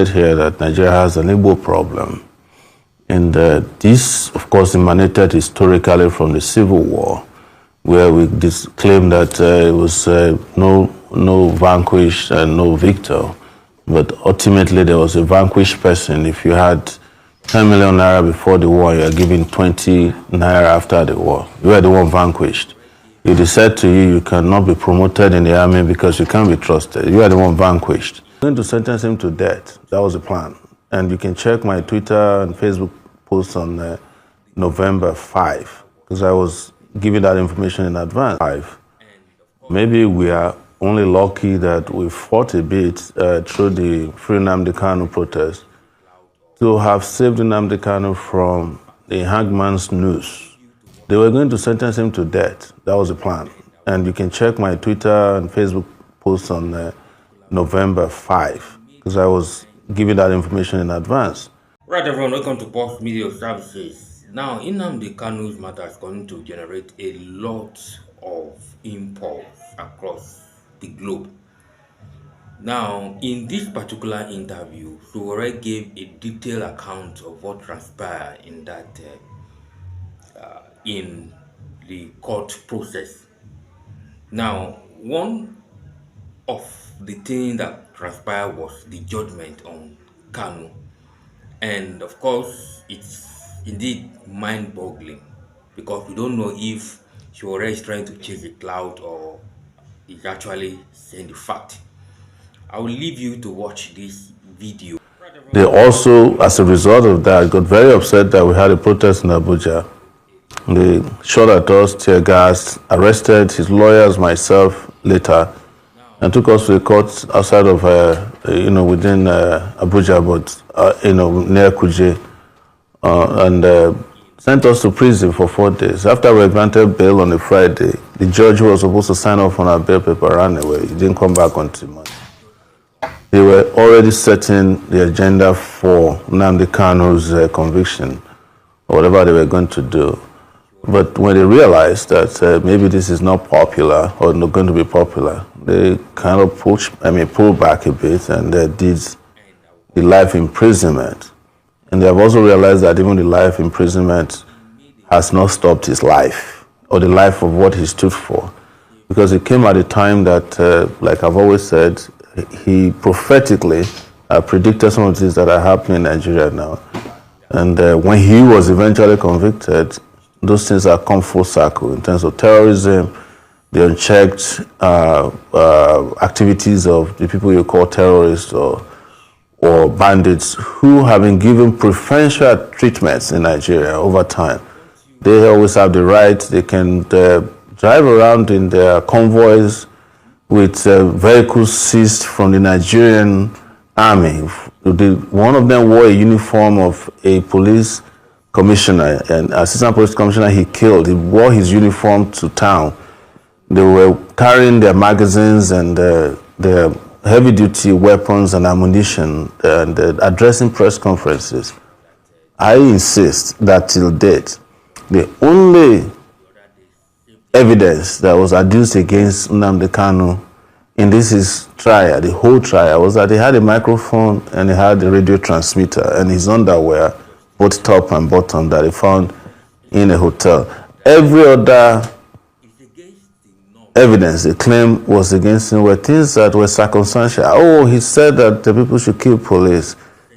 Here that Nigeria has an Igbo problem. And this, of course, emanated historically from the Civil War, where we claim that it was no vanquished and no victor. But ultimately, there was a vanquished person. If you had 10 million naira before the war, you are giving 20 naira after the war. You are the one vanquished. It is said to you, you cannot be promoted in the army because you can't be trusted. You are the one vanquished. I'm going to sentence him to death. That was the plan. And you can check my Twitter and Facebook posts on November 5, because I was giving that information in advance. Maybe we are only lucky that we fought a bit through the Free Nnamdi Kanu protest to have saved Nnamdi Kanu from the hangman's noose. They were going to sentence him to death. That was the plan. And you can check my Twitter and Facebook posts on November 5, because I was giving that information in advance. Right, everyone, welcome to Pulse Media Services. Now, Nnamdi Kanu's matter is going to generate a lot of impulse across the globe. Now, in this particular interview, Sowore gave a detailed account of what transpired in that in the court process. Now, one of the things that transpired was the judgment on Kanu. And of course, it's indeed mind-boggling because we don't know if Sowore is trying to chase a cloud or is actually saying the fact. I will leave you to watch this video. They also, as a result of that, got very upset that we had a protest in Abuja. They shot at us, tear gas, arrested his lawyers, myself, later, and took us to the court outside of, within Abuja, but, near Kuje, and sent us to prison for 4 days. After we were granted bail on a Friday, the judge who was supposed to sign off on our bail paper ran away. He didn't come back until Monday. They were already setting the agenda for Nnamdi Kanu's conviction, or whatever they were going to do. But when they realized that maybe this is not popular or not going to be popular, they kind of pulled back a bit and did the life imprisonment. And they have also realized that even the life imprisonment has not stopped his life or the life of what he stood for. Because it came at a time that, like I've always said, he prophetically predicted some of the things that are happening in Nigeria now. And when he was eventually convicted, those things are come full circle in terms of terrorism, the unchecked activities of the people you call terrorists or bandits who have been given preferential treatments in Nigeria over time. They always have the right, they can drive around in their convoys with vehicles seized from the Nigerian army. One of them wore a uniform of a police commissioner, an assistant police commissioner he killed. He wore his uniform to town. They were carrying their magazines and their heavy-duty weapons and ammunition and addressing press conferences. I insist that till date, the only evidence that was adduced against Nnamdi Kanu in this trial, the whole trial, was that he had a microphone and he had a radio transmitter and his underwear, both top and bottom, that he found in a hotel. Every other evidence they claim was against him were things that were circumstantial. Oh, he said that the people should kill police,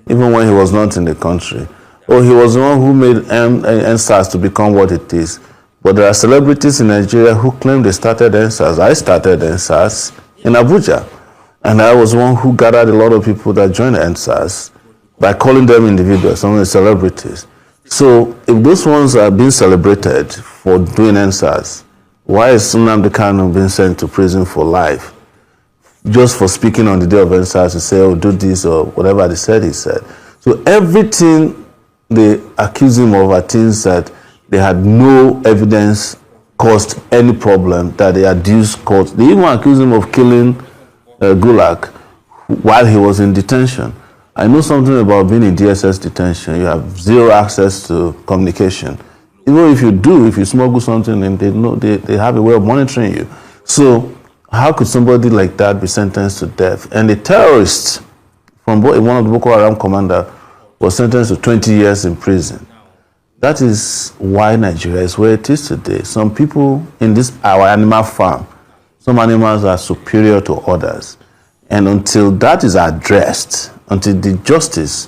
even when he was not in the country. Oh, he was the one who made NSAS to become what it is. But there are celebrities in Nigeria who claim they started NSAS. I started NSAS in Abuja. And I was one who gathered a lot of people that joined NSAS by calling them individuals, some of the celebrities. So if those ones are being celebrated for doing NSAS, why is Nnamdi Kanu being sent to prison for life? Just for speaking on the day of NSAS to say, oh, do this or whatever they said he said. So everything they accuse him of are things that they had no evidence caused any problem that they adduced caused. They even accused him of killing Gulag while he was in detention. I know something about being in DSS detention. You have zero access to communication. Even if you do, if you smuggle something, and they have a way of monitoring you. So how could somebody like that be sentenced to death? And the terrorists from one of the Boko Haram commander was sentenced to 20 years in prison. That is why Nigeria is where it is today. Some people in our animal farm, some animals are superior to others. And until that is addressed, until the justice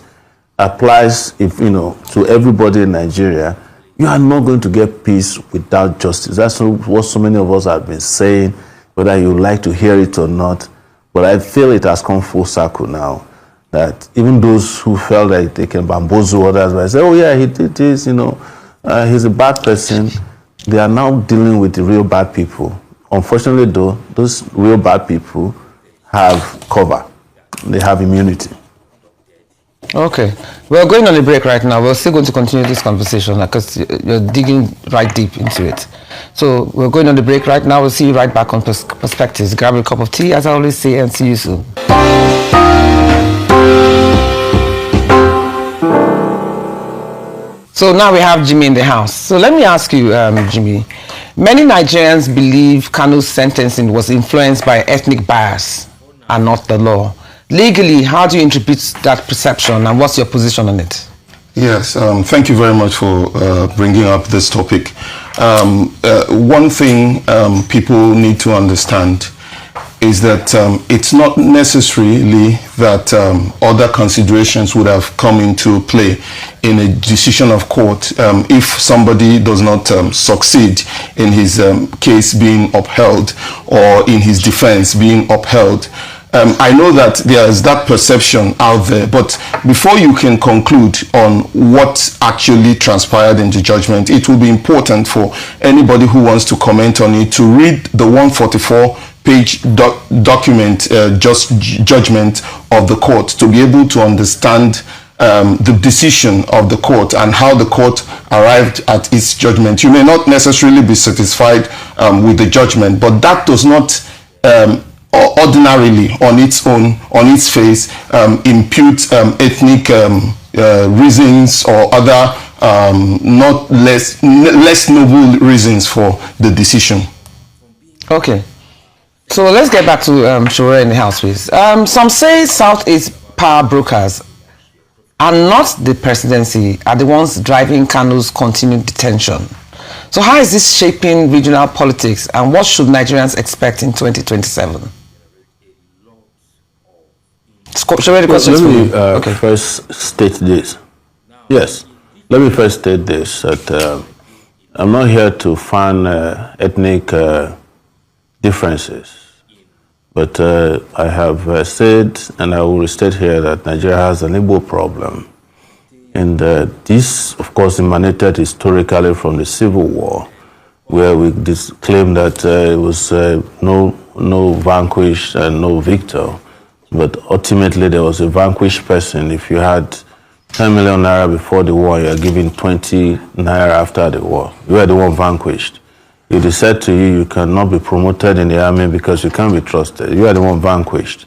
applies to everybody in Nigeria, you are not going to get peace without justice. That's what so many of us have been saying, whether you like to hear it or not. But I feel it has come full circle now, that even those who felt like they can bamboozle others by saying, oh yeah, he did this, he's a bad person, they are now dealing with the real bad people. Unfortunately though, those real bad people have cover. They have immunity. Okay. We're going on a break right now. We're still going to continue this conversation because you're digging right deep into it. So we're going on the break right now. We'll see you right back on Perspectives. Grab a cup of tea, as I always say, and see you soon. So now we have Jimmy in the house. So let me ask you, Jimmy, many Nigerians believe Kanu's sentencing was influenced by ethnic bias and not the law. Legally, how do you interpret that perception and what's your position on it? Yes, thank you very much for bringing up this topic. One thing people need to understand is that it's not necessarily that other considerations would have come into play in a decision of court if somebody does not succeed in his case being upheld or in his defense being upheld. I know that there is that perception out there, but before you can conclude on what actually transpired in the judgment, it will be important for anybody who wants to comment on it to read the 144-page document, judgment of the court, to be able to understand the decision of the court and how the court arrived at its judgment. You may not necessarily be satisfied with the judgment, but that does not ordinarily on its own, on its face, impute ethnic reasons or other not less noble reasons for the decision. Okay, so let's get back to Sowore in the house, please. Some say Southeast power brokers and not the presidency are the ones driving Kanu's continued detention. So how is this shaping regional politics, and what should Nigerians expect in 2027? Let me first state this. Yes, let me first state this, that I'm not here to find ethnic differences, but I have said, and I will restate here, that Nigeria has an Igbo problem. And this, of course, emanated historically from the Civil War, where we claim that it was no vanquished and no victor. But ultimately, there was a vanquished person. If you had 10 million naira before the war, you are giving 20 naira after the war. You are the one vanquished. It is said to you, you cannot be promoted in the army because you can't be trusted. You are the one vanquished.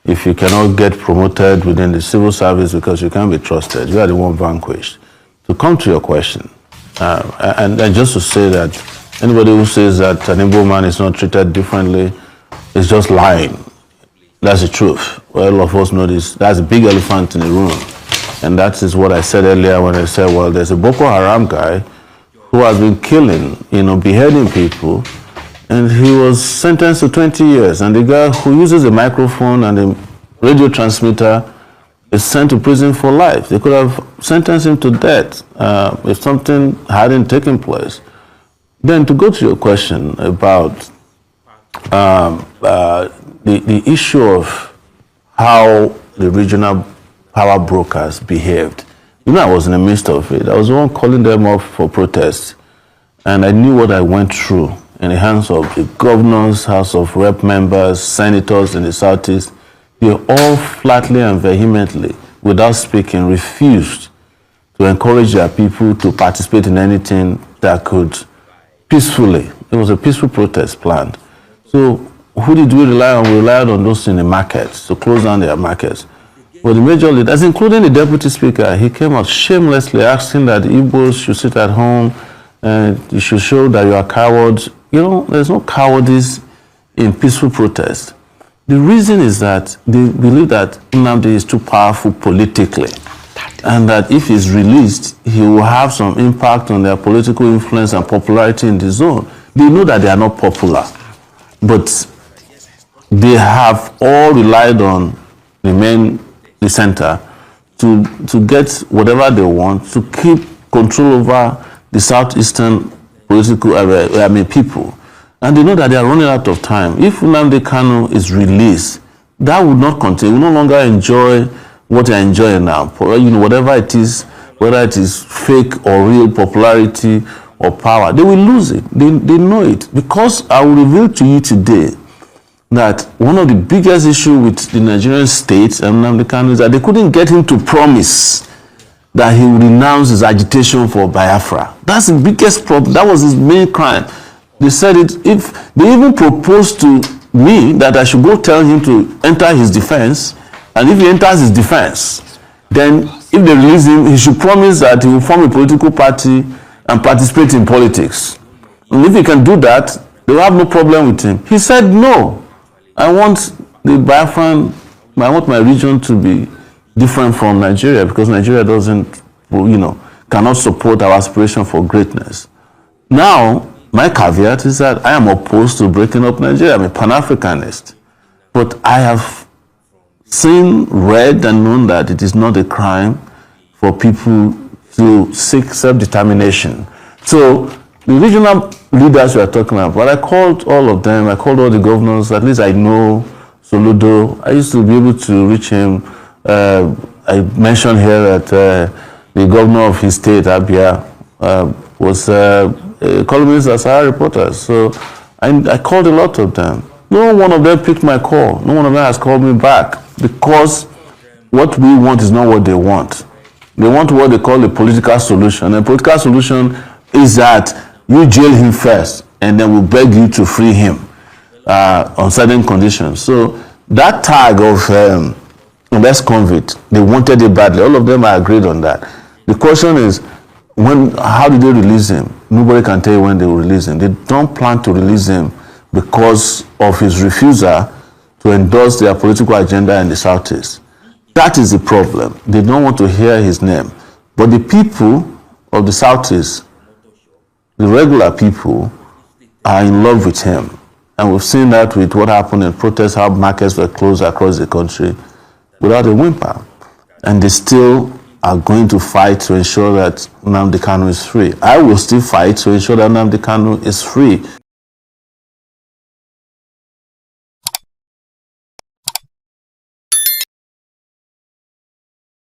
If you cannot get promoted within the civil service because you can't be trusted, you are the one vanquished. To come to your question, and just to say that anybody who says that an Igbo man is not treated differently is just lying. That's the truth. Well, all of us know this. That's a big elephant in the room. And that is what I said earlier when I said, well, there's a Boko Haram guy who has been killing, beheading people, and he was sentenced to 20 years. And the guy who uses a microphone and a radio transmitter is sent to prison for life. They could have sentenced him to death if something hadn't taken place. Then to go to your question about the issue of how the regional power brokers behaved. I was in the midst of it. I was the one calling them up for protests. And I knew what I went through in the hands of the governors, House of Rep members, senators in the Southeast. They all flatly and vehemently, without speaking, refused to encourage their people to participate in anything that could peacefully. It was a peaceful protest planned. So who did we rely on? We relied on those in the markets, to close down their markets. But the major leaders, including the deputy speaker, he came out shamelessly asking that the Igbos should sit at home and you should show that you are cowards. There's no cowardice in peaceful protest. The reason is that they believe that Nnamdi is too powerful politically, and that if he's released, he will have some impact on their political influence and popularity in the zone. They know that they are not popular, but they have all relied on the center to get whatever they want, to keep control over the southeastern political people. And they know that they are running out of time. If Nnamdi Kanu is released, that would not continue. We no longer enjoy what they're enjoying now. Whatever it is, whether it is fake or real popularity or power, they will lose it. They know it. Because I will reveal to you today that one of the biggest issues with the Nigerian state and Nnamdi Kanu is that they couldn't get him to promise that he would renounce his agitation for Biafra. That's the biggest problem. That was his main crime. They said it, if they even proposed to me that I should go tell him to enter his defense, and if he enters his defense, then if they release him, he should promise that he will form a political party and participate in politics. And if he can do that, they will have no problem with him. He said, no, I want my region to be different from Nigeria, because Nigeria cannot support our aspiration for greatness. Now, my caveat is that I am opposed to breaking up Nigeria. I'm a Pan-Africanist. But I have seen, read, and known that it is not a crime for people to seek self-determination. So the regional leaders we are talking about, I called all of them. I called all the governors. At least I know Soludo. I used to be able to reach him. I mentioned here that the governor of his state, Abia, was columnists as our reporters. So I called a lot of them. No one of them picked my call. No one of them has called me back, because what we want is not what they want. They want what they call a political solution. And a political solution is that you jail him first, and then we'll beg you to free him on certain conditions. So that tag of ex-convict, they wanted it badly. All of them are agreed on that. The question is, how did they release him? Nobody can tell you when they will release him. They don't plan to release him because of his refusal to endorse their political agenda in the Southeast. That is the problem. They don't want to hear his name. But the people of the Southeast, the regular people, are in love with him. And we've seen that with what happened in protests, how markets were closed across the country without a whimper. And they still are going to fight to ensure that Nnamdi Kanu is free. I will still fight to ensure that Nnamdi Kanu is free.